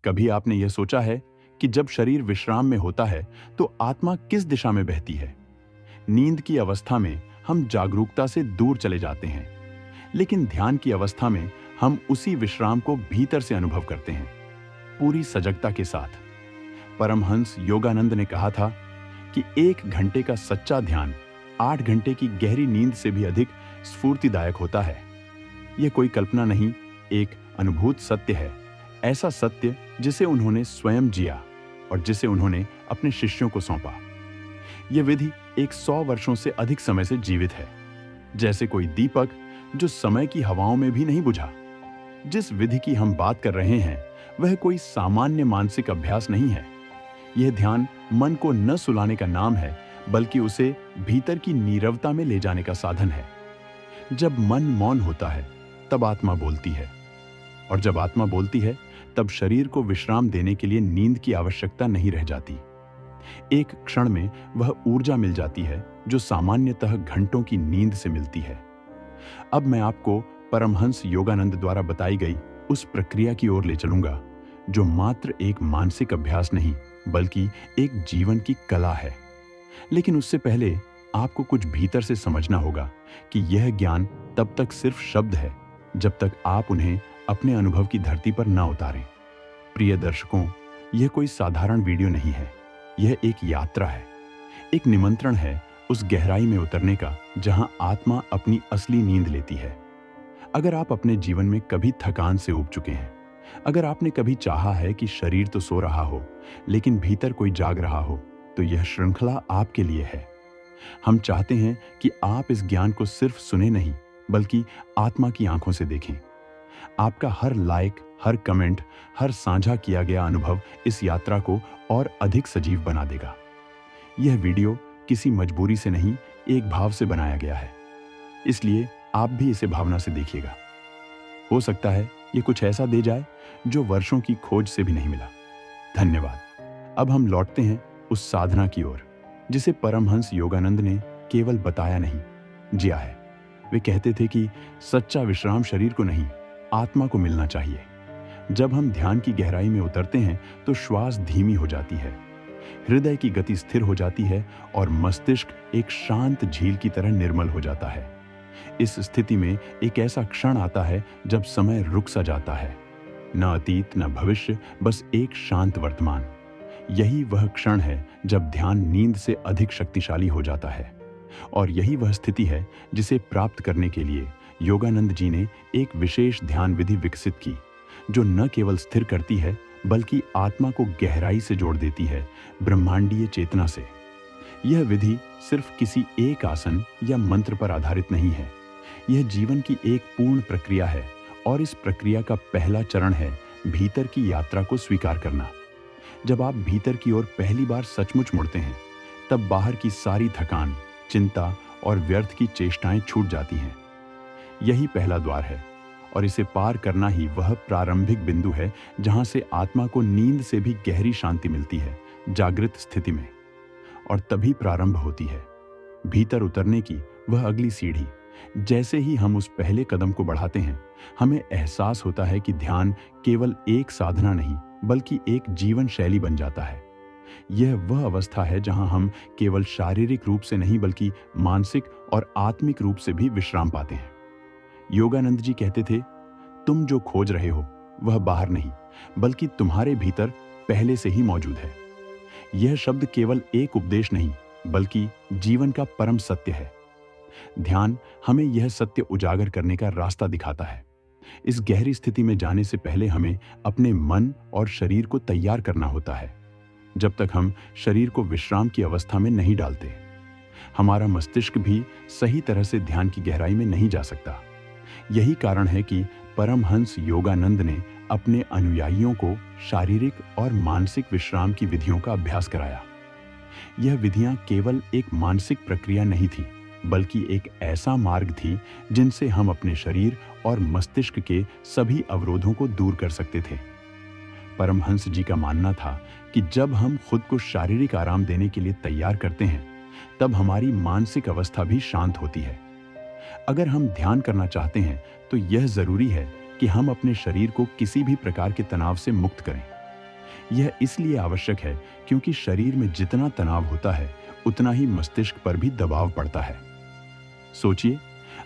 कभी आपने यह सोचा है कि जब शरीर विश्राम में होता है तो आत्मा किस दिशा में बहती है? नींद की अवस्था में हम जागरूकता से दूर चले जाते हैं, लेकिन ध्यान की अवस्था में हम उसी विश्राम को भीतर से अनुभव करते हैं, पूरी सजगता के साथ। परमहंस योगानंद ने कहा था कि 1 घंटे का सच्चा ध्यान 8 घंटे की गहरी नींद से भी अधिक स्फूर्तिदायक होता है। यह कोई कल्पना नहीं, एक अनुभूत सत्य है, ऐसा सत्य जिसे उन्होंने स्वयं जिया और जिसे उन्होंने अपने शिष्यों को सौंपा। यह विधि 100 वर्षों से अधिक समय से जीवित है, जैसे कोई दीपक जो समय की हवाओं में भी नहीं बुझा। जिस विधि की हम बात कर रहे हैं वह कोई सामान्य मानसिक अभ्यास नहीं है। यह ध्यान मन को न सुलाने का नाम है, बल्कि उसे भीतर की नीरवता में ले जाने का साधन है। जब मन मौन होता है तब आत्मा बोलती है, और जब आत्मा बोलती है तब शरीर को विश्राम देने के लिए नींद की आवश्यकता नहीं रह जाती। एक क्षण में वह ऊर्जा मिल जाती है जो सामान्यतः घंटों की नींद से मिलती है। अब मैं आपको परमहंस योगानंद द्वारा बताई गई उस प्रक्रिया की ओर ले चलूंगा जो मात्र एक मानसिक अभ्यास नहीं बल्कि एक जीवन की कला है। लेकिन उससे पहले आपको कुछ भीतर से समझना होगा कि यह ज्ञान तब तक सिर्फ शब्द है जब तक आप उन्हें अपने अनुभव की धरती पर न उतारें। प्रिय दर्शकों, यह कोई साधारण वीडियो नहीं है, यह एक यात्रा है, एक निमंत्रण है उस गहराई में उतरने का जहां आत्मा अपनी असली नींद लेती है। अगर आप अपने जीवन में कभी थकान से ऊब चुके हैं, अगर आपने कभी चाहा है कि शरीर तो सो रहा हो लेकिन भीतर कोई जाग रहा हो, तो यह श्रृंखला आपके लिए है। हम चाहते हैं कि आप इस ज्ञान को सिर्फ सुने नहीं बल्कि आत्मा की आंखों से देखें। आपका हर लाइक, हर कमेंट, हर साझा किया गया अनुभव इस यात्रा को और अधिक सजीव बना देगा। यह वीडियो किसी मजबूरी से नहीं, एक भाव से बनाया गया है, इसलिए आप भी इसे भावना से देखिएगा। हो सकता है ये कुछ ऐसा दे जाए जो वर्षों की खोज से भी नहीं मिला। धन्यवाद। अब हम लौटते हैं उस साधना की ओर जिसे परमहंस योगानंद ने केवल बताया नहीं, जिया है। वे कहते थे कि सच्चा विश्राम शरीर को नहीं, आत्मा को मिलना चाहिए। जब हम ध्यान की गहराई में उतरते हैं तो श्वास धीमी हो जाती है, हृदय की गति स्थिर हो जाती है और मस्तिष्क एक शांत झील की तरह निर्मल हो जाता है। इस स्थिति में एक ऐसा क्षण आता है जब समय रुक सा जाता है, न अतीत न भविष्य, बस एक शांत वर्तमान। यही वह क्षण है जब ध्यान नींद से अधिक शक्तिशाली हो जाता है, और यही वह स्थिति है जिसे प्राप्त करने के लिए योगानंद जी ने एक विशेष ध्यान विधि विकसित की जो न केवल स्थिर करती है बल्कि आत्मा को गहराई से जोड़ देती है, ब्रह्मांडीय चेतना से। यह विधि सिर्फ किसी एक आसन या मंत्र पर आधारित नहीं है, यह जीवन की एक पूर्ण प्रक्रिया है, और इस प्रक्रिया का पहला चरण है भीतर की यात्रा को स्वीकार करना। जब आप भीतर की ओर पहली बार सचमुच मुड़ते हैं, तब बाहर की सारी थकान, चिंता और व्यर्थ की चेष्टाएं छूट जाती हैं। यही पहला द्वार है, और इसे पार करना ही वह प्रारंभिक बिंदु है जहां से आत्मा को नींद से भी गहरी शांति मिलती है, जागृत स्थिति में। और तभी प्रारंभ होती है भीतर उतरने की वह अगली सीढ़ी। जैसे ही हम उस पहले कदम को बढ़ाते हैं, हमें एहसास होता है कि ध्यान केवल एक साधना नहीं बल्कि एक जीवन शैली बन जाता है। यह वह अवस्था है जहां हम केवल शारीरिक रूप से नहीं बल्कि मानसिक और आत्मिक रूप से भी विश्राम पाते हैं। योगानंद जी कहते थे, तुम जो खोज रहे हो वह बाहर नहीं बल्कि तुम्हारे भीतर पहले से ही मौजूद है। यह शब्द केवल एक उपदेश नहीं बल्कि जीवन का परम सत्य है। ध्यान हमें यह सत्य उजागर करने का रास्ता दिखाता है। इस गहरी स्थिति में जाने से पहले हमें अपने मन और शरीर को तैयार करना होता है। जब तक हम शरीर को विश्राम की अवस्था में नहीं डालते, हमारा मस्तिष्क भी सही तरह से ध्यान की गहराई में नहीं जा सकता। यही कारण है कि परमहंस योगानंद ने अपने अनुयायियों को शारीरिक और मानसिक विश्राम की विधियों का अभ्यास कराया। यह विधियां केवल एक मानसिक प्रक्रिया नहीं थी बल्कि एक ऐसा मार्ग थी जिनसे हम अपने शरीर और मस्तिष्क के सभी अवरोधों को दूर कर सकते थे। परमहंस जी का मानना था कि जब हम खुद को शारीरिक आराम देने के लिए तैयार करते हैं, तब हमारी मानसिक अवस्था भी शांत होती है। अगर हम ध्यान करना चाहते हैं तो यह जरूरी है कि हम अपने शरीर को किसी भी प्रकार के तनाव से मुक्त करें। यह इसलिए आवश्यक है क्योंकि शरीर में जितना तनाव होता है उतना ही मस्तिष्क पर भी दबाव पड़ता है। सोचिए,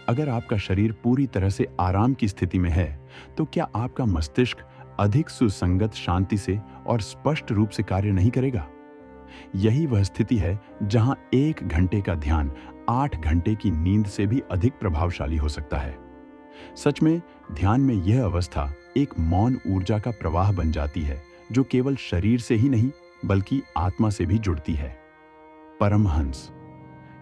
अगर आपका शरीर पूरी तरह से आराम की स्थिति में है तो क्या आपका मस्तिष्क अधिक सुसंगत शांति से और स्पष्ट रूप से कार्य नहीं करेगा? यही वह स्थिति है जहां 1 घंटे का ध्यान 8 घंटे की नींद से भी अधिक प्रभावशाली हो सकता है। सच में ध्यान में यह अवस्था एक मौन ऊर्जा का प्रवाह बन जाती है जो केवल शरीर से ही नहीं बल्कि आत्मा से भी जुड़ती है। परमहंस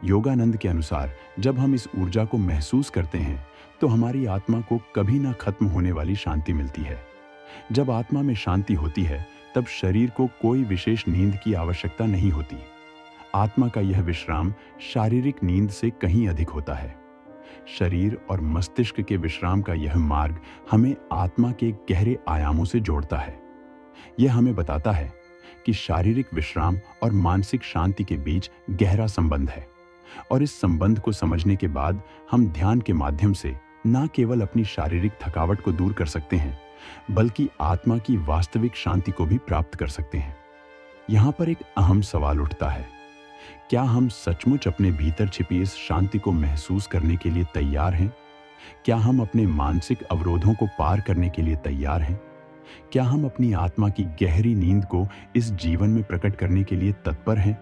योगानंद के अनुसार जब हम इस ऊर्जा को महसूस करते हैं तो हमारी आत्मा को कभी ना खत्म होने वाली शांति मिलती है। जब आत्मा में शांति होती है तब शरीर को कोई विशेष नींद की आवश्यकता नहीं होती। आत्मा का यह विश्राम शारीरिक नींद से कहीं अधिक होता है। शरीर और मस्तिष्क के विश्राम का यह मार्ग हमें आत्मा के गहरे आयामों से जोड़ता है। यह हमें बताता है कि शारीरिक विश्राम और मानसिक शांति के बीच गहरा संबंध है, और इस संबंध को समझने के बाद हम ध्यान के माध्यम से न केवल अपनी शारीरिक थकावट को दूर कर सकते हैं बल्कि आत्मा की वास्तविक शांति को भी प्राप्त कर सकते हैं। यहाँ पर एक अहम सवाल उठता है, क्या हम सचमुच अपने भीतर छिपी इस शांति को महसूस करने के लिए तैयार हैं? क्या हम अपने मानसिक अवरोधों को पार करने के लिए तैयार हैं? क्या हम अपनी आत्मा की गहरी नींद को इस जीवन में प्रकट करने के लिए तत्पर हैं?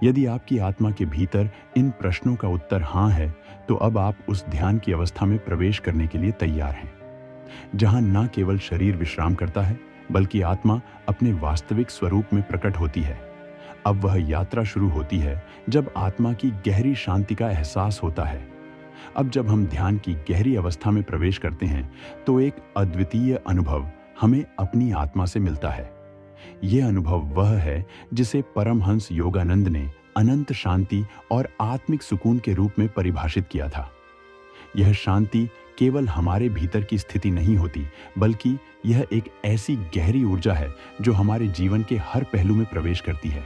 यदि आपकी आत्मा के भीतर इन प्रश्नों का उत्तर हाँ है, तो अब आप उस ध्यान की अवस्था में प्रवेश करने के लिए तैयार हैं, जहां न केवल शरीर विश्राम करता है बल्कि आत्मा अपने वास्तविक स्वरूप में प्रकट होती है। अब वह यात्रा शुरू होती है जब आत्मा की गहरी शांति का एहसास होता है। अब जब हम ध्यान की गहरी अवस्था में प्रवेश करते हैं तो एक अद्वितीय अनुभव हमें अपनी आत्मा से मिलता है। यह अनुभव वह है जिसे परमहंस योगानंद ने अनंत शांति और आत्मिक सुकून के रूप में परिभाषित किया था। यह शांति केवल हमारे भीतर की स्थिति नहीं होती बल्कि यह एक ऐसी गहरी ऊर्जा है जो हमारे जीवन के हर पहलू में प्रवेश करती है।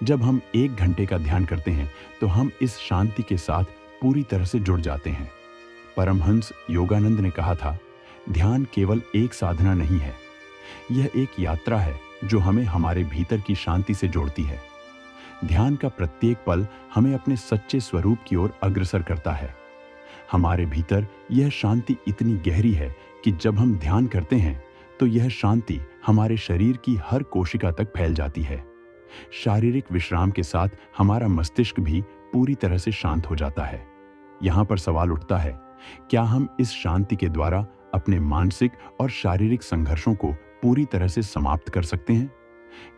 जब हम 1 घंटे का ध्यान करते हैं तो हम इस शांति के साथ पूरी तरह से जुड़ जाते हैं। परमहंस योगानंद ने कहा था, ध्यान केवल एक साधना नहीं है, यह एक यात्रा है जो हमें हमारे भीतर की शांति से जोड़ती है। ध्यान का प्रत्येक पल हमें अपने सच्चे स्वरूप की ओर अग्रसर करता है। हमारे भीतर यह शांति इतनी गहरी है कि जब हम ध्यान करते हैं तो यह शांति हमारे शरीर की हर कोशिका तक फैल जाती है। शारीरिक विश्राम के साथ हमारा मस्तिष्क भी पूरी तरह से शांत हो जाता है। यहाँ पर सवाल उठता है, क्या हम इस शांति के द्वारा अपने मानसिक और शारीरिक संघर्षों को पूरी तरह से समाप्त कर सकते हैं?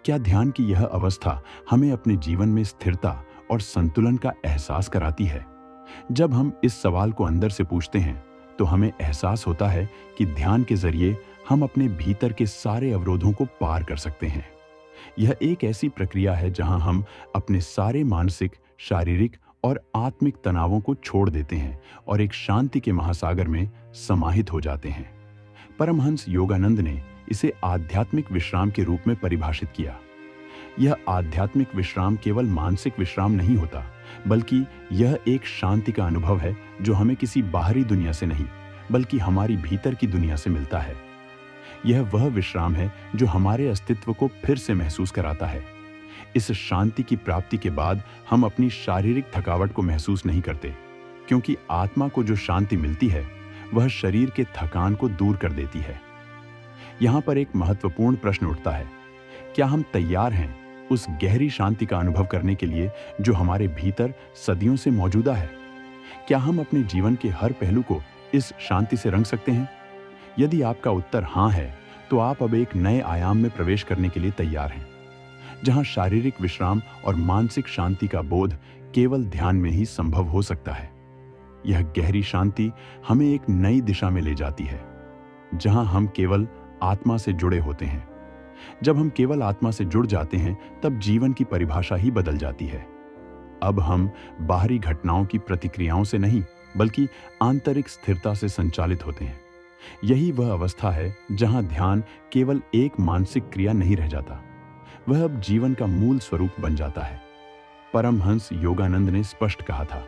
क्या ध्यान की यह अवस्था हमें अपने जीवन में स्थिरता और संतुलन का एहसास कराती है? जब हम इस सवाल को अंदर से पूछते हैं तो हमें एहसास होता है कि ध्यान के जरिए हम अपने भीतर के सारे अवरोधों को पार कर सकते हैं। यह एक ऐसी प्रक्रिया है जहां हम अपने सारे मानसिक, शारीरिक और आत्मिक तनावों को छोड़ देते हैं और एक शांति के महासागर में समाहित हो जाते हैं। परमहंस योगानंद ने इसे आध्यात्मिक विश्राम के रूप में परिभाषित किया। यह आध्यात्मिक विश्राम केवल मानसिक विश्राम नहीं होता बल्कि यह एक शांति का अनुभव है जो हमें किसी बाहरी दुनिया से नहीं बल्कि हमारी भीतर की दुनिया से मिलता है। यह वह विश्राम है जो हमारे अस्तित्व को फिर से महसूस कराता है। इस शांति की प्राप्ति के बाद हम अपनी शारीरिक थकावट को महसूस नहीं करते, क्योंकि आत्मा को जो शांति मिलती है वह शरीर के थकान को दूर कर देती है। यहाँ पर एक महत्वपूर्ण प्रश्न उठता है, क्या हम तैयार हैं उस गहरी शांति का अनुभव करने के लिए जो हमारे भीतर सदियों से मौजूदा है? क्या हम अपने जीवन के हर पहलू को इस शांति से रंग सकते हैं? यदि आपका उत्तर हाँ है, तो आप अब एक नए आयाम में प्रवेश करने के लिए तैयार हैं, जहां शारीरिक विश्राम और मानसिक शांति का बोध केवल ध्यान में ही संभव हो सकता है। यह गहरी शांति हमें एक नई दिशा में ले जाती है, जहां हम केवल आत्मा से जुड़े होते हैं। जब हम केवल आत्मा से जुड़ जाते हैं, तब जीवन की परिभाषा ही बदल जाती है। अब हम बाहरी घटनाओं की प्रतिक्रियाओं से नहीं, बल्कि आंतरिक स्थिरता से संचालित होते हैं। यही वह अवस्था है जहां ध्यान केवल एक मानसिक क्रिया नहीं रह जाता, वह अब जीवन का मूल स्वरूप बन जाता है। परमहंस योगानंद ने स्पष्ट कहा था,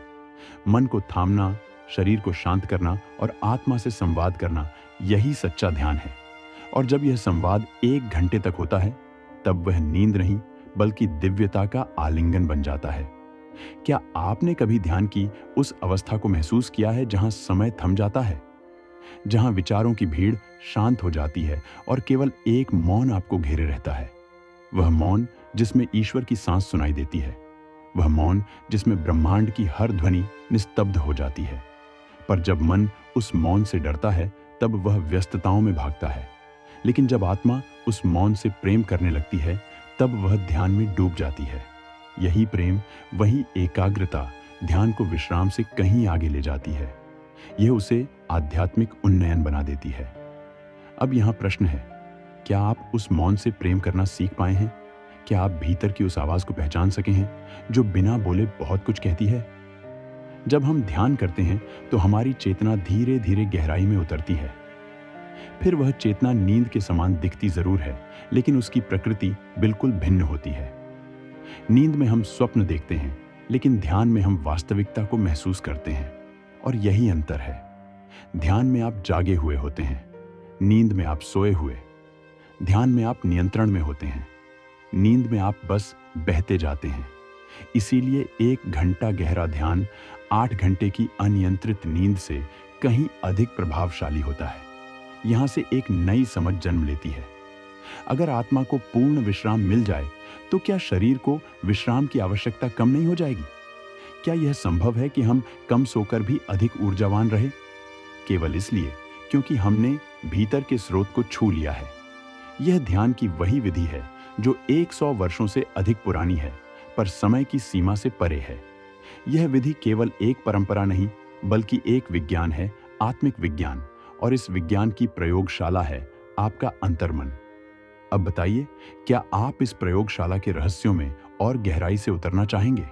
मन को थामना, शरीर को शांत करना और आत्मा से संवाद करना, यही सच्चा ध्यान है। और जब यह संवाद 1 घंटे तक होता है तब वह नींद नहीं बल्कि दिव्यता का आलिंगन बन जाता है। क्या आपने कभी ध्यान की उस अवस्था को महसूस किया है जहां समय थम जाता है, जहां विचारों की भीड़ शांत हो जाती है और केवल एक मौन आपको घेरे रहता है? वह मौन जिसमें ईश्वर की सांस सुनाई देती है, वह मौन जिसमें ब्रह्मांड की हर ध्वनि निस्तब्ध हो जाती है। पर जब मन उस मौन से डरता है तब वह व्यस्तताओं में भागता है, लेकिन जब आत्मा उस मौन से प्रेम करने लगती है तब वह ध्यान में डूब जाती है। यही प्रेम, वही एकाग्रता ध्यान को विश्राम से कहीं आगे ले जाती है। यह उसे आध्यात्मिक उन्नयन बना देती है। अब यहाँ प्रश्न है, क्या आप उस मौन से प्रेम करना सीख पाए हैं? क्या आप भीतर की उस आवाज को पहचान सके हैं जो बिना बोले बहुत कुछ कहती है? जब हम ध्यान करते हैं तो हमारी चेतना धीरे धीरे गहराई में उतरती है। फिर वह चेतना नींद के समान दिखती जरूर है, लेकिन उसकी प्रकृति बिल्कुल भिन्न होती है। नींद में हम स्वप्न देखते हैं, लेकिन ध्यान में हम वास्तविकता को महसूस करते हैं, और यही अंतर है। ध्यान में आप जागे हुए होते हैं, नींद में आप सोए हुए। ध्यान में आप नियंत्रण में होते हैं, नींद में आप बस बहते जाते हैं। इसीलिए 1 घंटा गहरा ध्यान 8 घंटे की अनियंत्रित नींद से कहीं अधिक प्रभावशाली होता है। यहां से एक नई समझ जन्म लेती है। अगर आत्मा को पूर्ण विश्राम मिल जाए तो क्या शरीर को विश्राम की आवश्यकता कम नहीं हो जाएगी? क्या यह संभव है कि हम कम सोकर भी अधिक ऊर्जावान रहे, केवल इसलिए क्योंकि हमने भीतर के स्रोत को छू लिया है? यह ध्यान की वही विधि है जो 100 वर्षों से अधिक पुरानी है, पर समय की सीमा से परे है। यह विधि केवल एक परंपरा नहीं बल्कि एक विज्ञान है, आत्मिक विज्ञान, और इस विज्ञान की प्रयोगशाला है आपका अंतर्मन। अब बताइए, क्या आप इस प्रयोगशाला के रहस्यों में और गहराई से उतरना चाहेंगे?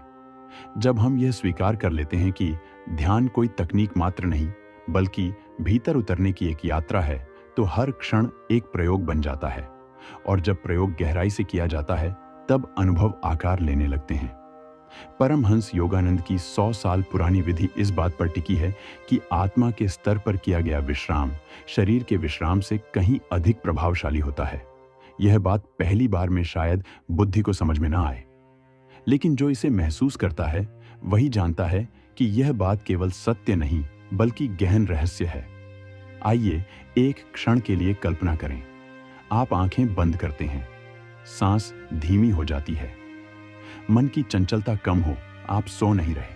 जब हम यह स्वीकार कर लेते हैं कि ध्यान कोई तकनीक मात्र नहीं बल्कि भीतर उतरने की एक यात्रा है, तो हर क्षण एक प्रयोग बन जाता है, और जब प्रयोग गहराई से किया जाता है तब अनुभव आकार लेने लगते हैं। परमहंस योगानंद की 100 साल पुरानी विधि इस बात पर टिकी है कि आत्मा के स्तर पर किया गया विश्राम शरीर के विश्राम से कहीं अधिक प्रभावशाली होता है। यह बात पहली बार में शायद बुद्धि को समझ में ना आए, लेकिन जो इसे महसूस करता है वही जानता है कि यह बात केवल सत्य नहीं बल्कि गहन रहस्य है। आइए एक क्षण के लिए कल्पना करें। आप आंखें बंद करते हैं, सांस धीमी हो जाती है, मन की चंचलता कम हो, आप सो नहीं रहे,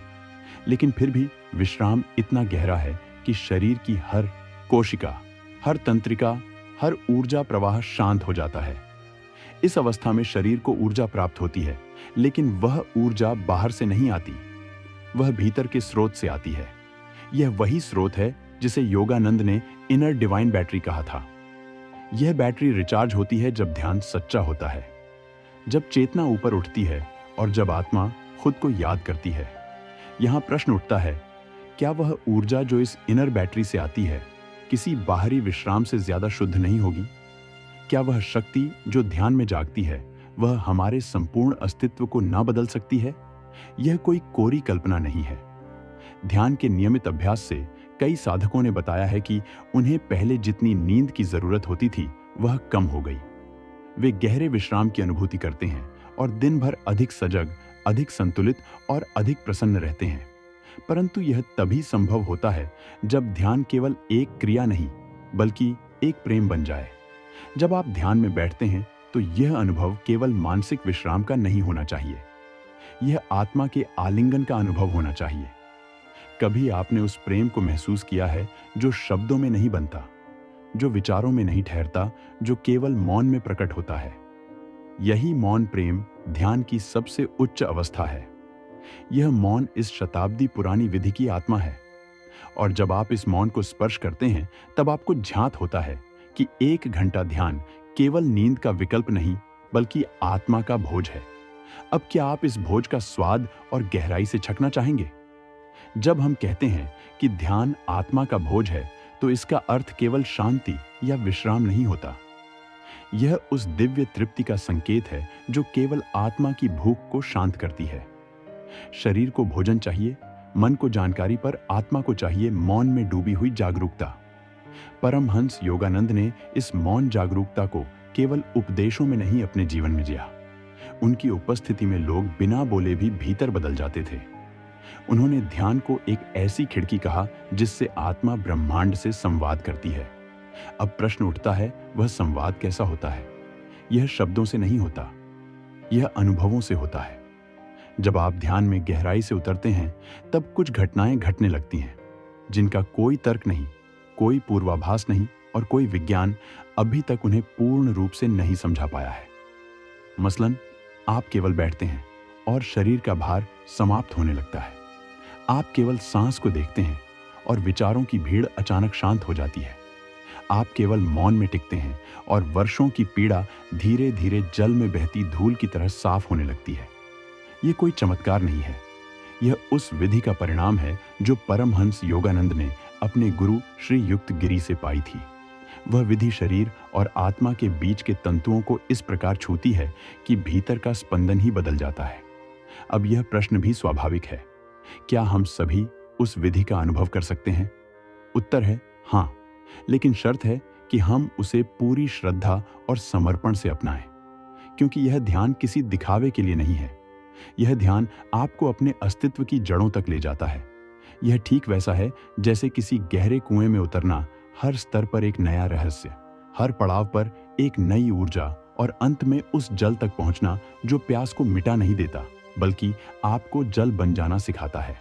लेकिन फिर भी विश्राम इतना गहरा है कि शरीर की हर कोशिका, हर तंत्रिका, हर ऊर्जा प्रवाह शांत हो जाता है। इस अवस्था में शरीर को ऊर्जा प्राप्त होती है, लेकिन वह ऊर्जा बाहर से नहीं आती, वह भीतर के स्रोत से आती है। यह वही स्रोत है जिसे योगानंद ने इनर डिवाइन बैटरी कहा था। यह बैटरी रिचार्ज होती है जब ध्यान सच्चा होता है, जब चेतना ऊपर उठती है और जब आत्मा खुद को याद करती है। यहां प्रश्न उठता है, क्या वह ऊर्जा जो इस इनर बैटरी से आती है किसी बाहरी विश्राम से ज्यादा शुद्ध नहीं होगी? क्या वह शक्ति जो ध्यान में जागती है वह हमारे संपूर्ण अस्तित्व को ना बदल सकती है? यह कोई कोरी कल्पना नहीं है। ध्यान के नियमित अभ्यास से कई साधकों ने बताया है कि उन्हें पहले जितनी नींद की जरूरत होती थी वह कम हो गई। वे गहरे विश्राम की अनुभूति करते हैं और दिन भर अधिक सजग, अधिक संतुलित और अधिक प्रसन्न रहते हैं। परंतु यह तभी संभव होता है जब ध्यान केवल एक क्रिया नहीं बल्कि एक प्रेम बन जाए। जब आप ध्यान में बैठते हैं तो यह अनुभव केवल मानसिक विश्राम का नहीं होना चाहिए, यह आत्मा के आलिंगन का अनुभव होना चाहिए। कभी आपने उस प्रेम को महसूस किया है जो शब्दों में नहीं बनता, जो विचारों में नहीं ठहरता, जो केवल मौन में प्रकट होता है? यही मौन प्रेम ध्यान की सबसे उच्च अवस्था है। यह मौन इस शताब्दी पुरानी विधि की आत्मा है, और जब आप इस मौन को स्पर्श करते हैं तब आपको झांत होता है कि 1 घंटा ध्यान केवल नींद का विकल्प नहीं बल्कि आत्मा का भोज है। अब क्या आप इस भोज का स्वाद और गहराई से छकना चाहेंगे? जब हम कहते हैं कि ध्यान आत्मा का भोज है तो इसका अर्थ केवल शांति या विश्राम नहीं होता। यह उस दिव्य तृप्ति का संकेत है जो केवल आत्मा की भूख को शांत करती है। शरीर को भोजन चाहिए, मन को जानकारी, पर आत्मा को चाहिए मौन में डूबी हुई जागरूकता। परमहंस योगानंद ने इस मौन जागरूकता को केवल उपदेशों में नहीं अपने जीवन में जिया। उनकी उपस्थिति में लोग बिना बोले भी भीतर बदल जाते थे। उन्होंने ध्यान को एक ऐसी खिड़की कहा जिससे आत्मा ब्रह्मांड से संवाद करती है। अब प्रश्न उठता है, वह संवाद कैसा होता है? यह शब्दों से नहीं होता, यह अनुभवों से होता है। जब आप ध्यान में गहराई से उतरते हैं तब कुछ घटनाएं घटने लगती हैं जिनका कोई तर्क नहीं, कोई पूर्वाभास नहीं और कोई विज्ञान अभी तक उन्हें पूर्ण रूप से नहीं समझा पाया है। मसलन, आप केवल बैठते हैं और शरीर का भार समाप्त होने लगता है। आप केवल सांस को देखते हैं और विचारों की भीड़ अचानक शांत हो जाती है। आप केवल मौन में टिकते हैं और वर्षों की पीड़ा धीरे धीरे जल में बहती धूल की तरह साफ होने लगती है। यह कोई चमत्कार नहीं है, यह उस विधि का परिणाम है जो परमहंस योगानंद ने अपने गुरु श्री युक्त गिरी से पाई थी। वह विधि शरीर और आत्मा के बीच के तंतुओं को इस प्रकार छूती है कि भीतर का स्पंदन ही बदल जाता है। अब यह प्रश्न भी स्वाभाविक है, क्या हम सभी उस विधि का अनुभव कर सकते हैं? उत्तर है हाँ, लेकिन शर्त है कि हम उसे पूरी श्रद्धा और समर्पण से अपनाएं, क्योंकि यह ध्यान किसी दिखावे के लिए नहीं है। यह ध्यान आपको अपने अस्तित्व की जड़ों तक ले जाता है। यह ठीक वैसा है जैसे किसी गहरे कुएं में उतरना, हर स्तर पर एक नया रहस्य, हर पड़ाव पर एक नई ऊर्जा और अंत में उस जल तक पहुंचना जो प्यास को मिटा नहीं देता बल्कि आपको जल बन जाना सिखाता है।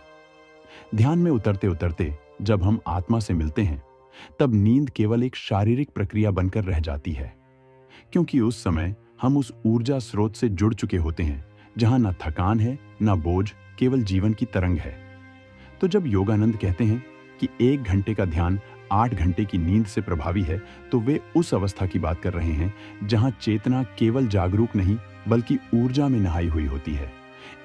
ध्यान में उतरते उतरते जब हम आत्मा से मिलते हैं तब नींद केवल एक शारीरिक प्रक्रिया बनकर रह जाती है, क्योंकि उस समय हम उस ऊर्जा स्रोत से जुड़ चुके होते हैं जहां न थकान है न बोझ, केवल जीवन की तरंग है। तो जब योगानंद कहते हैं कि 1 घंटे का ध्यान 8 घंटे की नींद से प्रभावी है, तो वे उस अवस्था की बात कर रहे हैं जहां चेतना केवल जागरूक नहीं बल्कि ऊर्जा में नहाई हुई होती है।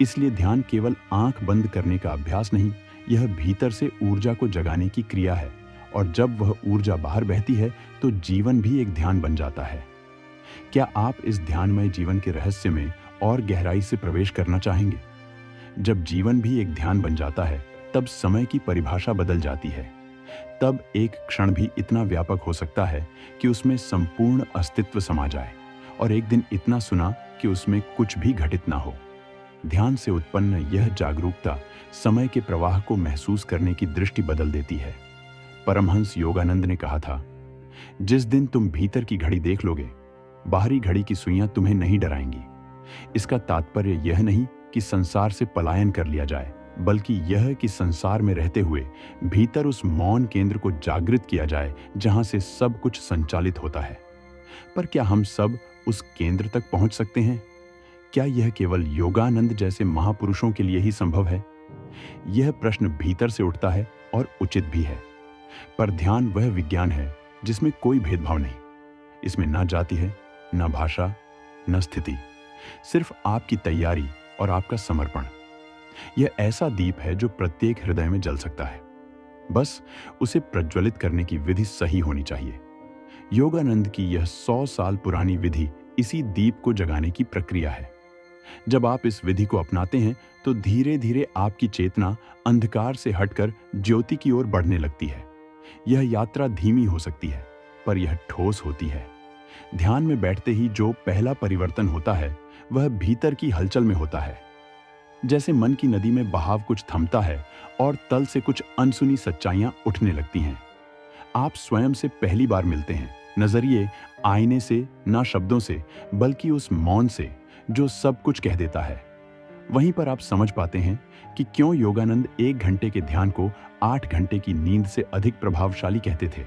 इसलिए ध्यान केवल आंख बंद करने का अभ्यास नहीं, यह भीतर से ऊर्जा को जगाने की क्रिया है, और जब वह ऊर्जा बाहर बहती है तो जीवन भी एक ध्यान बन जाता है। क्या आप इस ध्यानमय जीवन के रहस्य में और गहराई से प्रवेश करना चाहेंगे? जब जीवन भी एक ध्यान बन जाता है तब समय की परिभाषा बदल जाती है। तब एक क्षण भी इतना व्यापक हो सकता है कि उसमें संपूर्ण अस्तित्व समा जाए, और एक दिन इतना सुना कि उसमें कुछ भी घटित ना हो। ध्यान से उत्पन्न यह जागरूकता समय के प्रवाह को महसूस करने की दृष्टि बदल देती है। परमहंस योगानंद ने कहा था, जिस दिन तुम भीतर की घड़ी देख लोगे, बाहरी घड़ी की सुइयां तुम्हें नहीं डराएंगी। इसका तात्पर्य यह नहीं कि संसार से पलायन कर लिया जाए, बल्कि यह कि संसार में रहते हुए भीतर उस मौन केंद्र को जागृत किया जाए जहां से सब कुछ संचालित होता है। पर क्या हम सब उस केंद्र तक पहुंच सकते हैं? क्या यह केवल योगानंद जैसे महापुरुषों के लिए ही संभव है? यह प्रश्न भीतर से उठता है और उचित भी है। पर ध्यान वह विज्ञान है जिसमें कोई भेदभाव नहीं। इसमें ना जाति है, ना भाषा, न स्थिति, सिर्फ आपकी तैयारी और आपका समर्पण। यह ऐसा दीप है जो प्रत्येक हृदय में जल सकता है, बस उसे प्रज्वलित करने की विधि सही होनी चाहिए। योगानंद की यह 100 साल पुरानी विधि इसी दीप को जगाने की प्रक्रिया है। जब आप इस विधि को अपनाते हैं तो धीरे धीरे आपकी चेतना अंधकार से हटकर ज्योति की ओर बढ़ने लगती है। यह यात्रा धीमी हो सकती है, पर यह ठोस होती है। ध्यान में बैठते ही जो पहला परिवर्तन होता है वह भीतर की हलचल में होता है। जैसे मन की नदी में बहाव कुछ थमता है और तल से कुछ अनसुनी सच्चाइयां उठने लगती हैं। आप स्वयं से पहली बार मिलते हैं, नजरिए आईने से, ना शब्दों से, बल्कि उस मौन से जो सब कुछ कह देता है। वहीं पर आप समझ पाते हैं कि क्यों योगानंद 1 घंटे के ध्यान को 8 घंटे की नींद से अधिक प्रभावशाली कहते थे।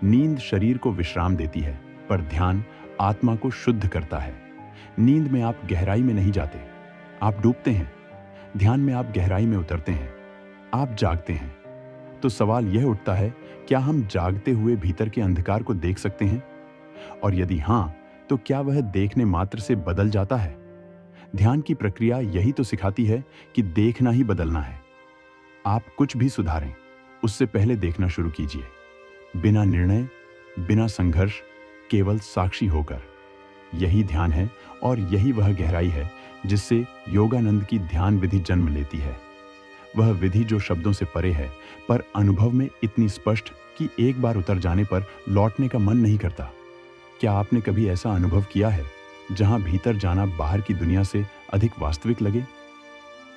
नींद शरीर को विश्राम देती है, पर ध्यान आत्मा को शुद्ध करता है। नींद में आप गहराई में नहीं जाते, आप डूबते हैं। ध्यान में आप गहराई में उतरते हैं, आप जागते हैं। तो सवाल यह उठता है, क्या हम जागते हुए भीतर के अंधकार को देख सकते हैं? और यदि हां, तो क्या वह देखने मात्र से बदल जाता है? ध्यान की प्रक्रिया यही तो सिखाती है कि देखना ही बदलना है। आप कुछ भी सुधारें, उससे पहले देखना शुरू कीजिए, बिना निर्णय, बिना संघर्ष, केवल साक्षी होकर। यही ध्यान है और यही वह गहराई है जिससे योगानंद की ध्यान विधि जन्म लेती है। वह विधि जो शब्दों से परे है, पर अनुभव में इतनी स्पष्ट कि एक बार उतर जाने पर लौटने का मन नहीं करता। क्या आपने कभी ऐसा अनुभव किया है जहां भीतर जाना बाहर की दुनिया से अधिक वास्तविक लगे?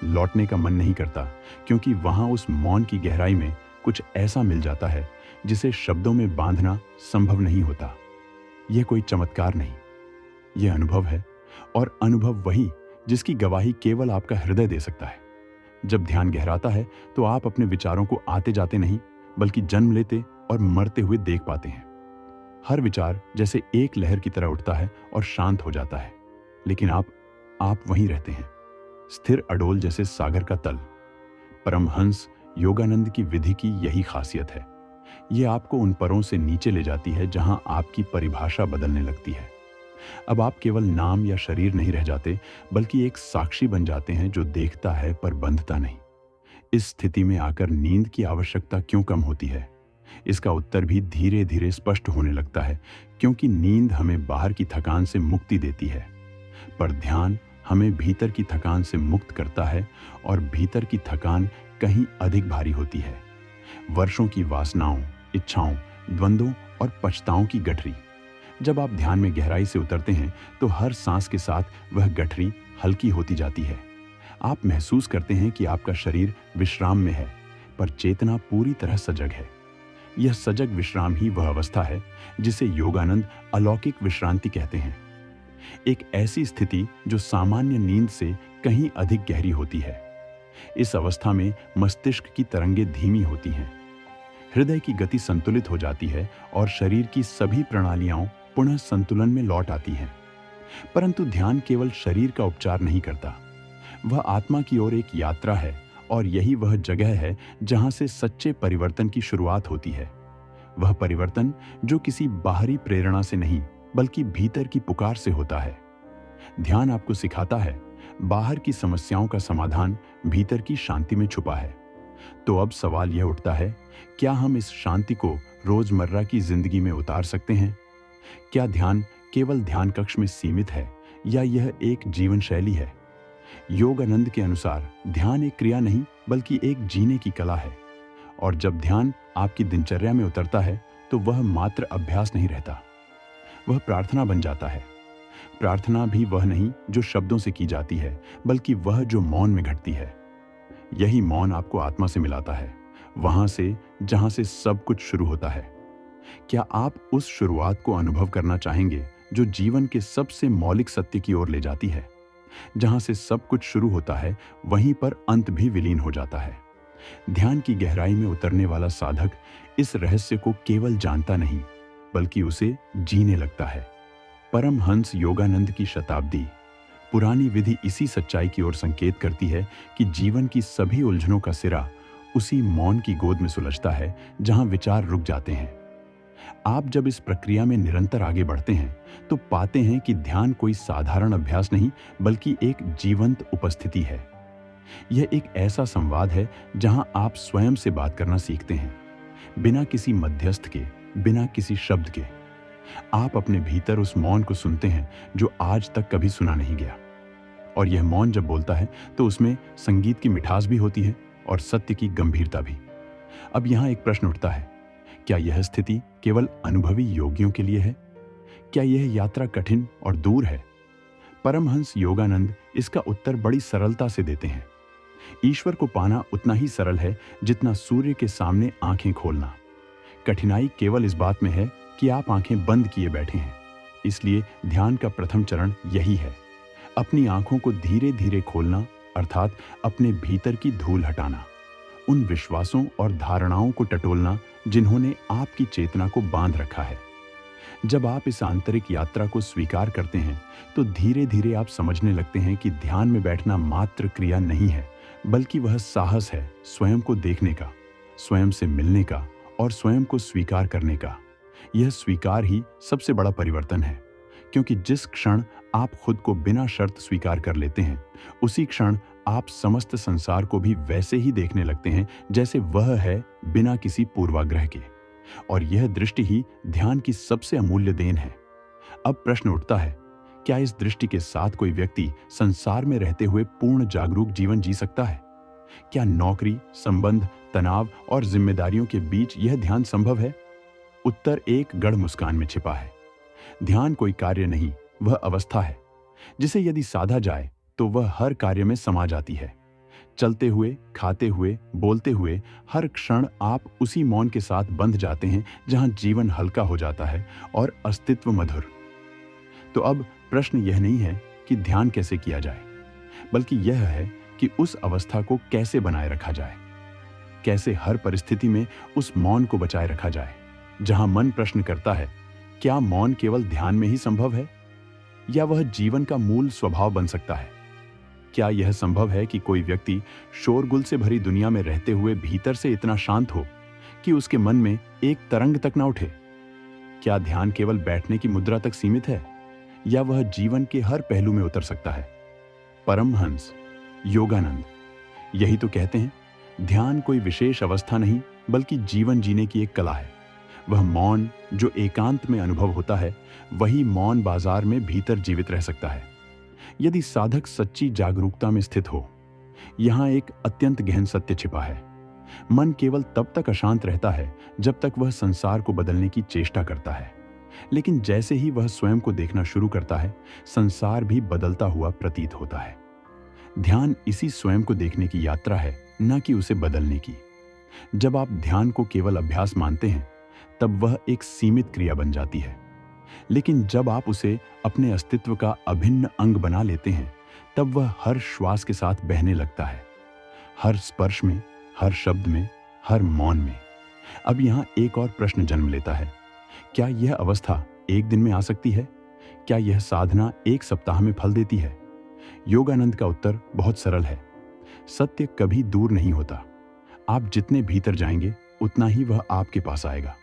लौटने का मन नहीं करता, क्योंकि वहां उस मौन की गहराई में कुछ ऐसा मिल जाता है जिसे शब्दों में बांधना संभव नहीं होता। यह कोई चमत्कार नहीं, यह अनुभव है, और अनुभव वही जिसकी गवाही केवल आपका हृदय दे सकता है। जब ध्यान गहराता है तो आप अपने विचारों को आते जाते नहीं, बल्कि जन्म लेते और मरते हुए देख पाते हैं। हर विचार जैसे एक लहर की तरह उठता है और शांत हो जाता है, लेकिन आप वहीं रहते हैं, स्थिर अडोल जैसे सागर का तल। परमहंस योगानंद की विधि की यही खासियत है। यह आपको उन परों से नीचे ले जाती है जहां आपकी परिभाषा बदलने लगती है। अब आप केवल नाम या शरीर नहीं रह जाते, बल्कि एक साक्षी बन जाते हैं जो देखता है पर बंधता नहीं। इस स्थिति में आकर नींद की आवश्यकता क्यों कम होती है? इसका उत्तर भी धीरे धीरे स्पष्ट होने लगता है, क्योंकि नींद हमें बाहर की थकान से मुक्ति देती है, पर ध्यान हमें भीतर की थकान से मुक्त करता है, और भीतर की थकान कहीं अधिक भारी होती है। वर्षों की वासनाओं, इच्छाओं, द्वंद्वों और पछताओं की गठरी। जब आप ध्यान में गहराई से उतरते हैं तो हर सांस के साथ वह गठरी हल्की होती जाती है। आप महसूस करते हैं कि आपका शरीर विश्राम में है, पर चेतना पूरी तरह सजग है। यह सजग विश्राम ही वह अवस्था है जिसे योगानंद अलौकिक विश्रांति कहते हैं। एक ऐसी स्थिति जो सामान्य नींद से कहीं अधिक गहरी होती है। इस अवस्था में मस्तिष्क की तरंगें धीमी होती हैं, हृदय की गति संतुलित हो जाती है और शरीर की सभी प्रणालियां पुनः संतुलन में लौट आती हैं। परंतु ध्यान केवल शरीर का उपचार नहीं करता, वह आत्मा की ओर एक यात्रा है, और यही वह जगह है जहां से सच्चे परिवर्तन की शुरुआत होती है। वह परिवर्तन जो किसी बाहरी प्रेरणा से नहीं, बल्कि भीतर की पुकार से होता है। ध्यान आपको सिखाता है बाहर की समस्याओं का समाधान भीतर की शांति में छुपा है। तो अब सवाल यह उठता है, क्या हम इस शांति को रोजमर्रा की जिंदगी में उतार सकते हैं? क्या ध्यान केवल ध्यान कक्ष में सीमित है, या यह एक जीवन शैली है? योगानंद के अनुसार ध्यान एक क्रिया नहीं, बल्कि एक जीने की कला है। और जब ध्यान आपकी दिनचर्या में उतरता है तो वह मात्र अभ्यास नहीं रहता, वह प्रार्थना बन जाता है। प्रार्थना भी वह नहीं जो शब्दों से की जाती है, बल्कि वह जो मौन में घटती है। यही मौन आपको आत्मा से मिलाता है, वहां से जहां से सब कुछ शुरू होता है। क्या आप उस शुरुआत को अनुभव करना चाहेंगे जो जीवन के सबसे मौलिक सत्य की ओर ले जाती है? जहां से सब कुछ शुरू होता है, वहीं पर अंत भी विलीन हो जाता है। ध्यान की गहराई में उतरने वाला साधक इस रहस्य को केवल जानता नहीं, बल्कि उसे जीने लगता है। परमहंस योगानंद की शताब्दी पुरानी विधि इसी सच्चाई की ओर संकेत करती है कि जीवन की सभी उलझनों का सिरा उसी मौन की गोद में सुलझता है जहां विचार रुक जाते हैं। आप जब इस प्रक्रिया में निरंतर आगे बढ़ते हैं तो पाते हैं कि ध्यान कोई साधारण अभ्यास नहीं, बल्कि एक जीवंत उपस्थिति है। यह एक ऐसा संवाद है जहां आप स्वयं से बात करना सीखते हैं, बिना किसी मध्यस्थ के, बिना किसी शब्द के। आप अपने भीतर उस मौन को सुनते हैं जो आज तक कभी सुना नहीं गया। और यह मौन जब बोलता है तो उसमें संगीत की मिठास भी होती है और सत्य की गंभीरता भी। अब यहां एक प्रश्न उठता है, क्या यह स्थिति केवल अनुभवी योगियों के लिए है? क्या यह यात्रा कठिन और दूर है? परमहंस योगानंद इसका उत्तर बड़ी सरलता से देते हैं। ईश्वर को पाना उतना ही सरल है जितना सूर्य के सामने आंखें खोलना। कठिनाई केवल इस बात में है कि आप आंखें बंद किए बैठे हैं। इसलिए ध्यान का प्रथम चरण यही है, अपनी आंखों को धीरे धीरे खोलना, अर्थात अपने भीतर की धूल हटाना, उन विश्वासों और धारणाओं को टटोलना जिन्होंने आपकी चेतना को बांध रखा है। जब आप इस आंतरिक यात्रा को स्वीकार करते हैं तो धीरे धीरे आप समझने लगते हैं कि ध्यान में बैठना मात्र क्रिया नहीं है, बल्कि वह साहस है स्वयं को देखने का, स्वयं से मिलने का और स्वयं को स्वीकार करने का। यह स्वीकार ही सबसे बड़ा परिवर्तन है, क्योंकि जिस क्षण आप खुद को बिना शर्त स्वीकार कर लेते हैं, उसी क्षण आप समस्त संसार को भी वैसे ही देखने लगते हैं जैसे वह है, बिना किसी पूर्वाग्रह के। और यह दृष्टि ही ध्यान की सबसे अमूल्य देन है। अब प्रश्न उठता है, क्या इस दृष्टि के साथ कोई व्यक्ति संसार में रहते हुए पूर्ण जागरूक जीवन जी सकता है? क्या नौकरी, संबंध, तनाव और जिम्मेदारियों के बीच यह ध्यान संभव है? उत्तर एक गढ़ मुस्कान में छिपा है। ध्यान कोई कार्य नहीं, वह अवस्था है जिसे यदि साधा जाए तो वह हर कार्य में समा जाती है। चलते हुए, खाते हुए, बोलते हुए हर क्षण आप उसी मौन के साथ बंध जाते हैं जहां जीवन हल्का हो जाता है और अस्तित्व मधुर। तो अब प्रश्न यह नहीं है कि ध्यान कैसे किया जाए, बल्कि यह है कि उस अवस्था को कैसे बनाए रखा जाए, कैसे हर परिस्थिति में उस मौन को बचाए रखा जाए। जहां मन प्रश्न करता है, क्या मौन केवल ध्यान में ही संभव है, या वह जीवन का मूल स्वभाव बन सकता है? क्या यह संभव है कि कोई व्यक्ति शोरगुल से भरी दुनिया में रहते हुए भीतर से इतना शांत हो कि उसके मन में एक तरंग तक ना उठे? क्या ध्यान केवल बैठने की मुद्रा तक सीमित है, या वह जीवन के हर पहलू में उतर सकता है? परमहंस योगानंद यही तो कहते हैं, ध्यान कोई विशेष अवस्था नहीं बल्कि जीवन जीने की एक कला है। वह मौन जो एकांत में अनुभव होता है, वही मौन बाजार में भीतर जीवित रह सकता है, यदि साधक सच्ची जागरूकता में स्थित हो। यहां एक अत्यंत गहन सत्य छिपा है। मन केवल तब तक अशांत रहता है जब तक वह संसार को बदलने की चेष्टा करता है, लेकिन जैसे ही वह स्वयं को देखना शुरू करता है, संसार भी बदलता हुआ प्रतीत होता है। ध्यान इसी स्वयं को देखने की यात्रा है, न कि उसे बदलने की। जब आप ध्यान को केवल अभ्यास मानते हैं, तब वह एक सीमित क्रिया बन जाती है, लेकिन जब आप उसे अपने अस्तित्व का अभिन्न अंग बना लेते हैं, तब वह हर श्वास के साथ बहने लगता है, हर स्पर्श में, हर शब्द में, हर मौन में। अब यहां एक और प्रश्न जन्म लेता है, क्या यह अवस्था एक दिन में आ सकती है? क्या यह साधना एक सप्ताह में फल देती है? योगानंद का उत्तर बहुत सरल है। सत्य कभी दूर नहीं होता। आप जितने भीतर जाएंगे उतना ही वह आपके पास आएगा।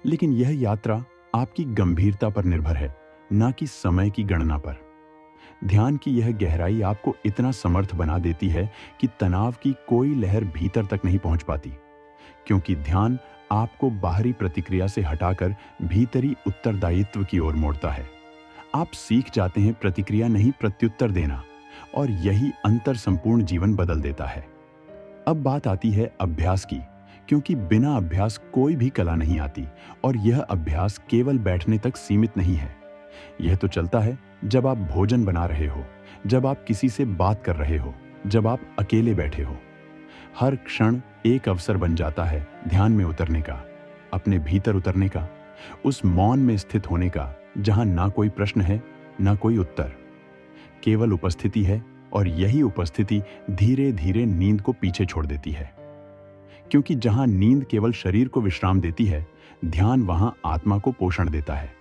लेकिन यह यात्रा आपकी गंभीरता पर निर्भर है, ना कि समय की गणना पर। ध्यान की यह गहराई आपको इतना समर्थ बना देती है कि तनाव की कोई लहर भीतर तक नहीं पहुंच पाती, क्योंकि ध्यान आपको बाहरी प्रतिक्रिया से हटाकर भीतरी उत्तरदायित्व की ओर मोड़ता है। आप सीख जाते हैं प्रतिक्रिया नहीं प्रत्युत्तर देना, और यही अंतर संपूर्ण जीवन बदल देता है। अब बात आती है अभ्यास की, क्योंकि बिना अभ्यास कोई भी कला नहीं आती, और यह अभ्यास केवल बैठने तक सीमित नहीं है। यह तो चलता है जब आप भोजन बना रहे हो, जब आप किसी से बात कर रहे हो, जब आप अकेले बैठे हो। हर क्षण एक अवसर बन जाता है ध्यान में उतरने का, अपने भीतर उतरने का, उस मौन में स्थित होने का जहां ना कोई प्रश्न है, ना कोई उत्तर, केवल उपस्थिति है। और यही उपस्थिति धीरे धीरे नींद को पीछे छोड़ देती है, क्योंकि जहां नींद केवल शरीर को विश्राम देती है, ध्यान वहां आत्मा को पोषण देता है।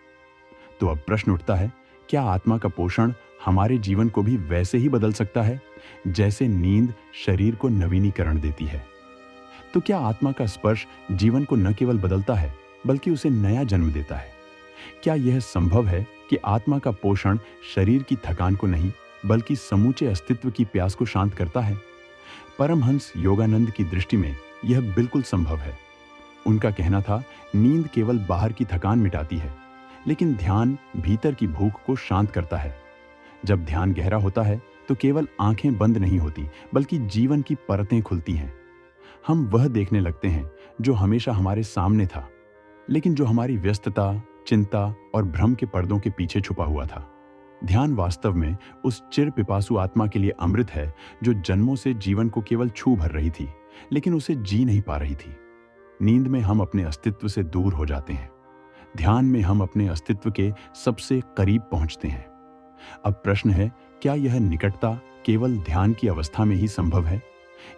तो अब प्रश्न उठता है, क्या आत्मा का पोषण हमारे जीवन को भी वैसे ही बदल सकता है जैसे नींद शरीर को नवीनीकरण देती है? तो क्या आत्मा का स्पर्श जीवन को न केवल बदलता है बल्कि उसे नया जन्म देता है? क्या यह संभव है कि आत्मा का पोषण शरीर की थकान को नहीं बल्कि समूचे अस्तित्व की प्यास को शांत करता है? परमहंस योगानंद की दृष्टि में यह बिल्कुल संभव है। उनका कहना था, नींद केवल बाहर की थकान मिटाती है, लेकिन ध्यान भीतर की भूख को शांत करता है। जब ध्यान गहरा होता है तो केवल आंखें बंद नहीं होती बल्कि जीवन की परतें खुलती हैं। हम वह देखने लगते हैं जो हमेशा हमारे सामने था, लेकिन जो हमारी व्यस्तता, चिंता और भ्रम के पर्दों के पीछे छुपा हुआ था। ध्यान वास्तव में उस चिर पिपासु आत्मा के लिए अमृत है जो जन्मों से जीवन को केवल छू भर रही थी, लेकिन उसे जी नहीं पा रही थी। नींद में हम अपने अस्तित्व से दूर हो जाते हैं, ध्यान में हम अपने अस्तित्व के सबसे करीब पहुंचते हैं। अब प्रश्न है, क्या यह निकटता केवल ध्यान की अवस्था में ही संभव है,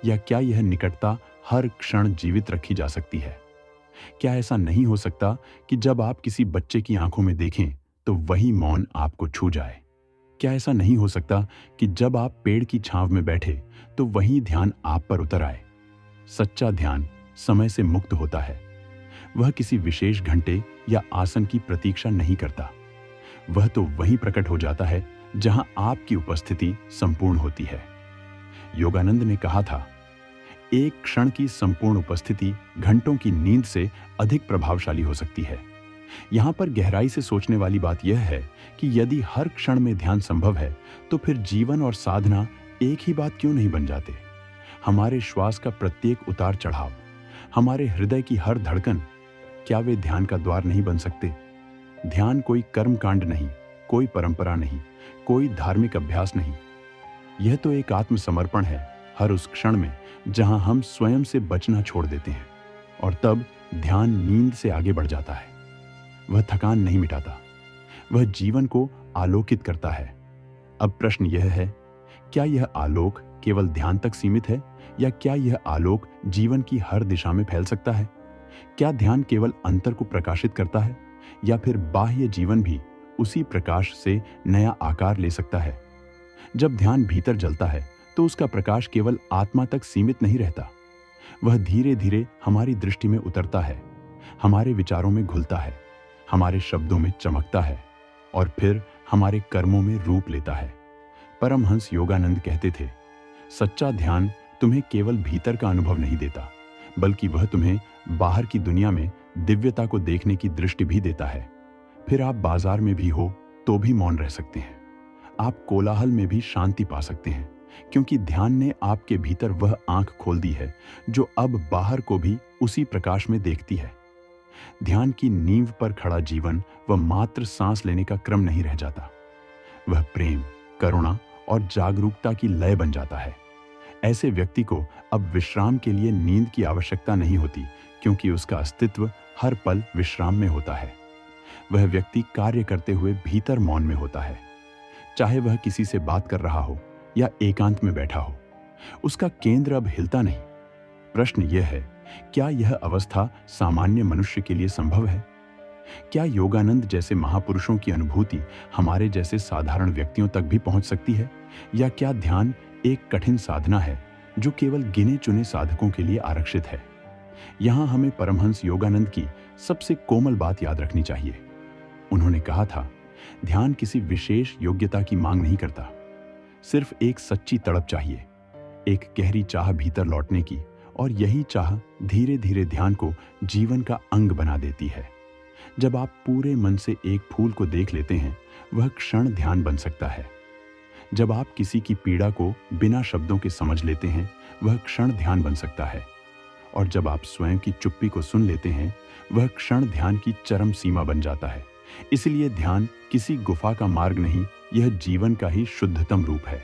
या क्या यह निकटता हर क्षण जीवित रखी जा सकती है? क्या ऐसा नहीं हो सकता कि जब आप किसी बच्चे की आंखों में देखें तो वही मौन आपको छू जाए? क्या ऐसा नहीं हो सकता कि जब आप पेड़ की छांव में बैठे तो वही ध्यान आप पर उतर आए? सच्चा ध्यान समय से मुक्त होता है। वह किसी विशेष घंटे या आसन की प्रतीक्षा नहीं करता। वह तो वहीं प्रकट हो जाता है जहां आपकी उपस्थिति संपूर्ण होती है। योगानंद ने कहा था, एक क्षण की संपूर्ण उपस्थिति घंटों की नींद से अधिक प्रभावशाली हो सकती है। यहां पर गहराई से सोचने वाली बात यह है कि यदि हर क्षण में ध्यान संभव है, तो फिर जीवन और साधना एक ही बात क्यों नहीं बन जाते? हमारे श्वास का प्रत्येक उतार चढ़ाव, हमारे हृदय की हर धड़कन, क्या वे ध्यान का द्वार नहीं बन सकते? ध्यान कोई कर्म कांड नहीं, कोई परंपरा नहीं, कोई धार्मिक अभ्यास नहीं। यह तो एक आत्मसमर्पण है, हर उस क्षण में जहां हम स्वयं से बचना छोड़ देते हैं। और तब ध्यान नींद से आगे बढ़ जाता है। वह थकान नहीं मिटाता, वह जीवन को आलोकित करता है। अब प्रश्न यह है, क्या यह आलोक केवल ध्यान तक सीमित है, या क्या यह आलोक जीवन की हर दिशा में फैल सकता है? क्या ध्यान केवल अंतर को प्रकाशित करता है, या फिर बाह्य जीवन भी उसी प्रकाश से नया आकार ले सकता है? जब ध्यान भीतर जलता है तो उसका प्रकाश केवल आत्मा तक सीमित नहीं रहता, वह धीरे धीरे हमारी दृष्टि में उतरता है, हमारे विचारों में घुलता है, हमारे शब्दों में चमकता है और फिर हमारे कर्मों में रूप लेता है। परमहंस योगानंद कहते थे, सच्चा ध्यान तुम्हें केवल भीतर का अनुभव नहीं देता, बल्कि वह तुम्हें बाहर की दुनिया में दिव्यता को देखने की दृष्टि भी देता है। फिर आप बाजार में भी हो तो भी मौन रह सकते हैं, आप कोलाहल में भी शांति पा सकते हैं, क्योंकि ध्यान ने आपके भीतर वह आंख खोल दी है जो अब बाहर को भी उसी प्रकाश में देखती है। ध्यान की नींव पर खड़ा जीवन वह मात्र सांस लेने का क्रम नहीं रह जाता, वह प्रेम, करुणा और जागरूकता की लय बन जाता है। ऐसे व्यक्ति को अब विश्राम के लिए नींद की आवश्यकता नहीं होती, क्योंकि उसका अस्तित्व हर पल विश्राम में होता है। वह व्यक्ति कार्य करते हुए भीतर मौन में होता है, चाहे वह किसी से बात कर रहा हो या एकांत में बैठा हो। उसका केंद्र अब हिलता नहीं। प्रश्न यह है, क्या यह अवस्था सामान्य मनुष्य के लिए संभव है? क्या योगानंद जैसे महापुरुषों की अनुभूति हमारे जैसे साधारण व्यक्तियों तक भी पहुंच सकती है? या क्या ध्यान एक कठिन साधना है जो केवल गिने चुने साधकों के लिए आरक्षित है? यहां हमें परमहंस योगानंद की सबसे कोमल बात याद रखनी चाहिए। उन्होंने कहा था, ध्यान किसी विशेष योग्यता की मांग नहीं करता, सिर्फ एक सच्ची तड़प चाहिए, एक गहरी चाह भीतर लौटने की, और यही चाह धीरे धीरे ध्यान को जीवन का अंग बना देती है। जब आप पूरे मन से एक फूल को देख लेते हैं, वह क्षण ध्यान बन सकता है। जब आप किसी की पीड़ा को बिना शब्दों के समझ लेते हैं, वह क्षण ध्यान बन सकता है। और जब आप स्वयं की चुप्पी को सुन लेते हैं, वह क्षण ध्यान की चरम सीमा बन जाता है। इसलिए ध्यान किसी गुफा का मार्ग नहीं, यह जीवन का ही शुद्धतम रूप है।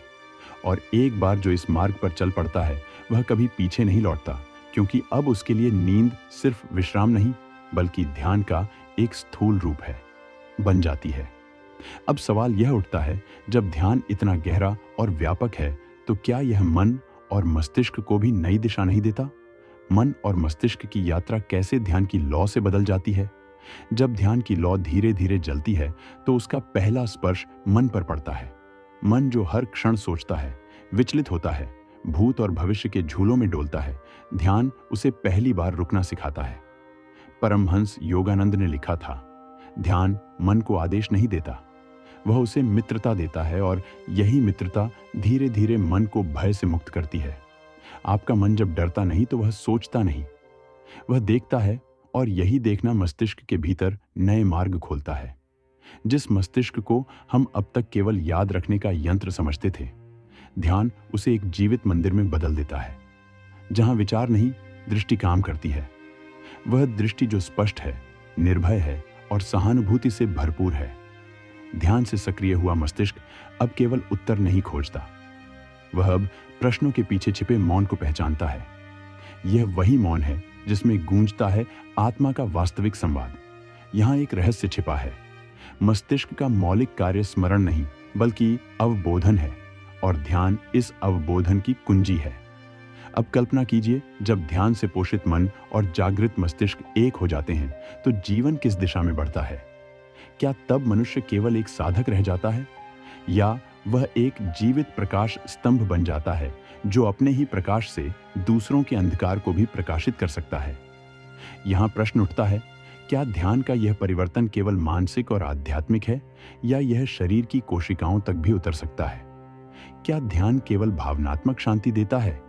और एक बार जो इस मार्ग पर चल पड़ता है, वह कभी पीछे नहीं लौटता, क्योंकि अब उसके लिए नींद सिर्फ विश्राम नहीं, बल्कि ध्यान का एक स्थूल रूप है, बन जाती है। अब सवाल यह उठता है, जब ध्यान इतना गहरा और व्यापक है, तो क्या यह मन और मस्तिष्क को भी नई दिशा नहीं देता? मन और मस्तिष्क की यात्रा कैसे ध्यान की लौ से बदल जाती है? जब ध्यान की लौ धीरे धीरे जलती है, तो उसका पहला स्पर्श मन पर पड़ता है। मन जो हर क्षण सोचता है, विचलित होता है, भूत और भविष्य के झूलों में डोलता है, ध्यान उसे पहली बार रुकना सिखाता है। परमहंस योगानंद ने लिखा था, ध्यान मन को आदेश नहीं देता, वह उसे मित्रता देता है, और यही मित्रता धीरे धीरे मन को भय से मुक्त करती है। आपका मन जब डरता नहीं तो वह सोचता नहीं, वह देखता है, और यही देखना मस्तिष्क के भीतर नए मार्ग खोलता है। जिस मस्तिष्क को हम अब तक केवल याद रखने का यंत्र समझते थे, ध्यान उसे एक जीवित मंदिर में बदल देता है, जहां विचार नहीं, दृष्टि काम करती है। वह दृष्टि जो स्पष्ट है, निर्भय है और सहानुभूति से भरपूर है। ध्यान से सक्रिय हुआ मस्तिष्क अब केवल उत्तर नहीं खोजता, वह अब प्रश्नों के पीछे छिपे मौन को पहचानता है। यह वही मौन है जिसमें गूंजता है आत्मा का वास्तविक संवाद। यहां एक रहस्य छिपा है। मस्तिष्क का मौलिक कार्य स्मरण नहीं, बल्कि अवबोधन है, और ध्यान इस अवबोधन की कुंजी है। अब कल्पना कीजिए, जब ध्यान से पोषित मन और जागृत मस्तिष्क एक हो जाते हैं, तो जीवन किस दिशा में बढ़ता है? क्या तब मनुष्य केवल एक साधक रह जाता है, या वह एक जीवित प्रकाश स्तंभ बन जाता है, जो अपने ही प्रकाश से दूसरों के अंधकार को भी प्रकाशित कर सकता है? यहां प्रश्न उठता है, क्या ध्यान का यह परिवर्तन केवल मानसिक और आध्यात्मिक है, या यह शरीर की कोशिकाओं तक भी उतर सकता है? क्या ध्यान केवल भावनात्मक शांति देता है,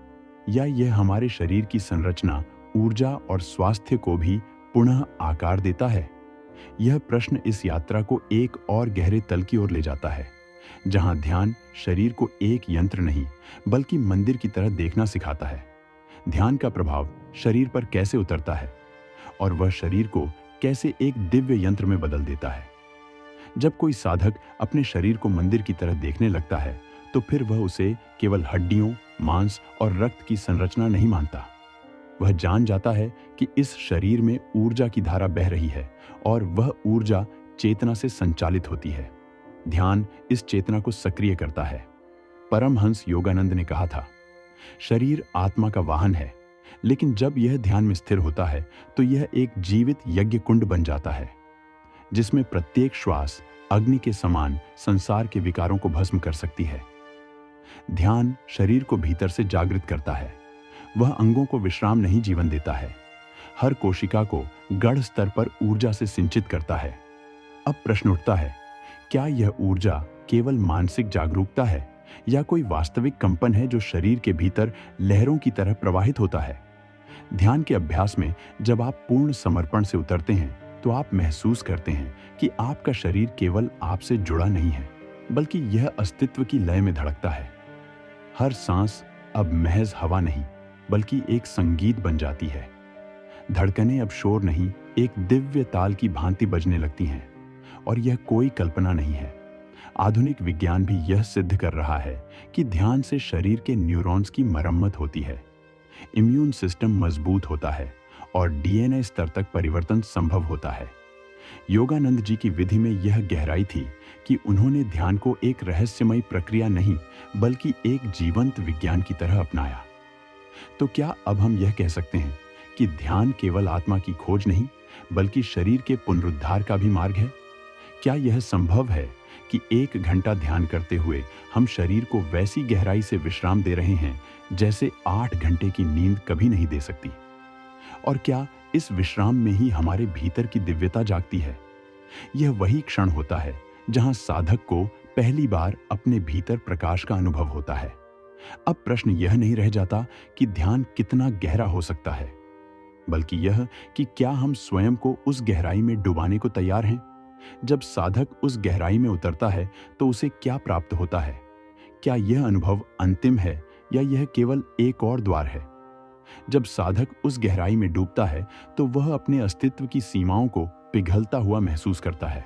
या यह हमारे शरीर की संरचना, ऊर्जा और स्वास्थ्य को भी पुनः आकार देता है? यह प्रश्न इस यात्रा को एक और गहरे तल की ओर ले जाता है, जहां ध्यान शरीर को एक यंत्र नहीं, बल्कि मंदिर की तरह देखना सिखाता है। ध्यान का प्रभाव शरीर पर कैसे उतरता है, और वह शरीर को कैसे एक दिव्य यंत्र में बदल देता है। जब कोई साधक अपने शरीर को मंदिर की तरह देखने लगता है तो फिर वह उसे केवल हड्डियों, मांस और रक्त की संरचना नहीं मानता। वह जान जाता है कि इस शरीर में ऊर्जा की धारा बह रही है और वह ऊर्जा चेतना से संचालित होती है। ध्यान इस चेतना को सक्रिय करता है। परमहंस योगानंद ने कहा था, शरीर आत्मा का वाहन है, लेकिन जब यह ध्यान में स्थिर होता है तो यह एक जीवित यज्ञ कुंड बन जाता है, जिसमें प्रत्येक श्वास अग्नि के समान संसार के विकारों को भस्म कर सकती है। ध्यान शरीर को भीतर से जागृत करता है। वह अंगों को विश्राम नहीं, जीवन देता है। हर कोशिका को गढ़ स्तर पर ऊर्जा से सिंचित करता है। अब प्रश्न उठता है, क्या यह ऊर्जा केवल मानसिक जागरूकता है या कोई वास्तविक कंपन है जो शरीर के भीतर लहरों की तरह प्रवाहित होता है? ध्यान के अभ्यास में जब आप पूर्ण समर्पण से उतरते हैं तो आप महसूस करते हैं कि आपका शरीर केवल आपसे जुड़ा नहीं है, बल्कि यह अस्तित्व की लय में धड़कता है। हर सांस अब महज हवा नहीं, बल्कि एक संगीत बन जाती है। धड़कनें अब शोर नहीं, एक दिव्य ताल की भांति बजने लगती हैं। और यह कोई कल्पना नहीं है। आधुनिक विज्ञान भी यह सिद्ध कर रहा है कि ध्यान से शरीर के न्यूरॉन्स की मरम्मत होती है, इम्यून सिस्टम मजबूत होता है और डीएनए स्तर तक परिवर्तन संभव होता है। योगानंद जी की विधि में यह गहराई थी कि उन्होंने ध्यान को एक रहस्यमयी प्रक्रिया नहीं, बल्कि एक जीवंत विज्ञान की तरह अपनाया। तो क्या अब हम यह कह सकते हैं कि ध्यान केवल आत्मा की खोज नहीं, बल्कि शरीर के पुनरुद्धार का भी मार्ग है? क्या यह संभव है कि 1 घंटा ध्यान करते हुए हम शरीर को वैसी गहराई से विश्राम दे रहे हैं जैसे 8 घंटे की नींद कभी नहीं दे सकती? और क्या इस विश्राम में ही हमारे भीतर की दिव्यता जागती है? यह वही क्षण होता है जहां साधक को पहली बार अपने भीतर प्रकाश का अनुभव होता है। अब प्रश्न यह नहीं रह जाता कि ध्यान कितना गहरा हो सकता है, बल्कि यह कि क्या हम स्वयं को उस गहराई में डुबाने को तैयार हैं? जब साधक उस गहराई में उतरता है तो उसे क्या प्राप्त होता है? क्या यह अनुभव अंतिम है या यह केवल एक और द्वार है? जब साधक उस गहराई में डूबता है तो वह अपने अस्तित्व की सीमाओं को पिघलता हुआ महसूस करता है।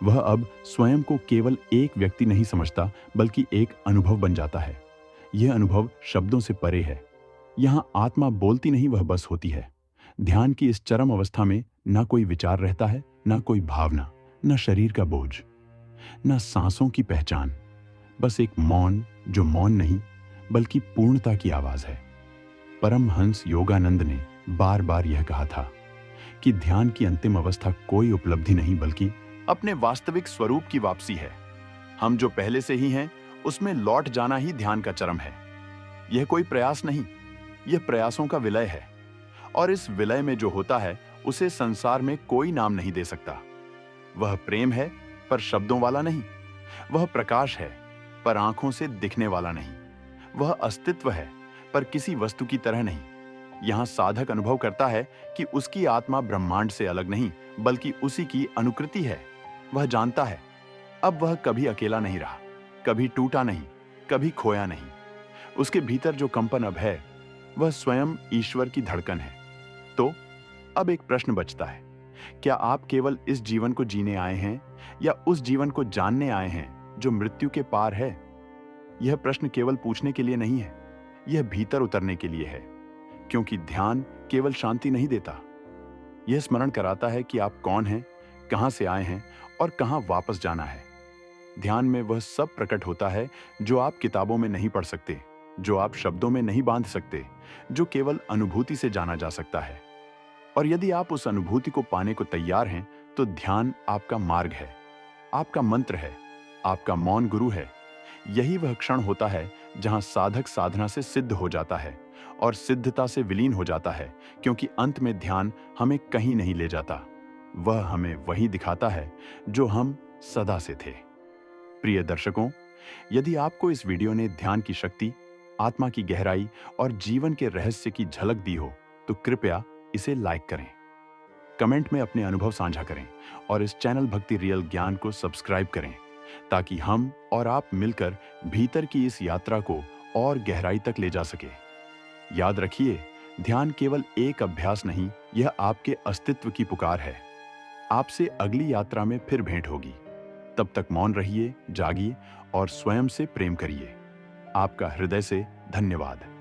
वह अब स्वयं को केवल एक व्यक्ति नहीं समझता, बल्कि एक अनुभव बन जाता है। यह अनुभव शब्दों से परे है। यहाँ आत्मा बोलती नहीं, वह बस होती है। ध्यान की इस चरम अवस्था में ना कोई विचार रहता है, ना कोई भावना, ना शरीर का बोझ, ना सांसों की पहचान, बस एक मौन जो मौन नहीं बल्कि पूर्णता की आवाज है। परमहंस योगानंद ने बार बार यह कहा था कि ध्यान की अंतिम अवस्था कोई उपलब्धि नहीं, बल्कि अपने वास्तविक स्वरूप की वापसी है। हम जो पहले से ही हैं उसमें लौट जाना ही ध्यान का चरम है। यह कोई प्रयास नहीं, यह प्रयासों का विलय है। और इस विलय में जो होता है उसे संसार में कोई नाम नहीं दे सकता। वह प्रेम है पर शब्दों वाला नहीं, वह प्रकाश है पर आंखों से दिखने वाला नहीं, वह अस्तित्व है पर किसी वस्तु की तरह नहीं। यहां साधक अनुभव करता है कि उसकी आत्मा ब्रह्मांड से अलग नहीं, बल्कि उसी की अनुकृति है। वह जानता है अब वह कभी अकेला नहीं रहा, कभी टूटा नहीं, कभी खोया नहीं। उसके भीतर जो कंपन अब है वह स्वयं ईश्वर की धड़कन है। तो अब एक प्रश्न बचता है, क्या आप केवल इस जीवन को जीने आए हैं या उस जीवन को जानने आए हैं जो मृत्यु के पार है? यह प्रश्न केवल पूछने के लिए नहीं है, यह भीतर उतरने के लिए है, क्योंकि ध्यान केवल शांति नहीं देता, यह स्मरण कराता है कि आप कौन हैं, कहां से आए हैं और कहां वापस जाना है। ध्यान में वह सब प्रकट होता है जो आप किताबों में नहीं पढ़ सकते, जो आप शब्दों में नहीं बांध सकते, जो केवल अनुभूति से जाना जा सकता है। और यदि आप उस अनुभूति को पाने को तैयार हैं तो ध्यान आपका मार्ग है, आपका मंत्र है, आपका मौन गुरु है। यही वह क्षण होता है जहां साधक साधना से सिद्ध हो जाता है और सिद्धता से विलीन हो जाता है, क्योंकि अंत में ध्यान हमें कहीं नहीं ले जाता, वह हमें वही दिखाता है जो हम सदा से थे। प्रिय दर्शकों, यदि आपको इस वीडियो ने ध्यान की शक्ति, आत्मा की गहराई और जीवन के रहस्य की झलक दी हो तो कृपया इसे लाइक करें, कमेंट में अपने अनुभव साझा करें और इस चैनल भक्ति रियल ज्ञान को सब्सक्राइब करें, ताकि हम और आप मिलकर भीतर की इस यात्रा को और गहराई तक ले जा सके। याद रखिए, ध्यान केवल एक अभ्यास नहीं, यह आपके अस्तित्व की पुकार है। आपसे अगली यात्रा में फिर भेंट होगी। तब तक मौन रहिए, जागिए और स्वयं से प्रेम करिए। आपका हृदय से धन्यवाद।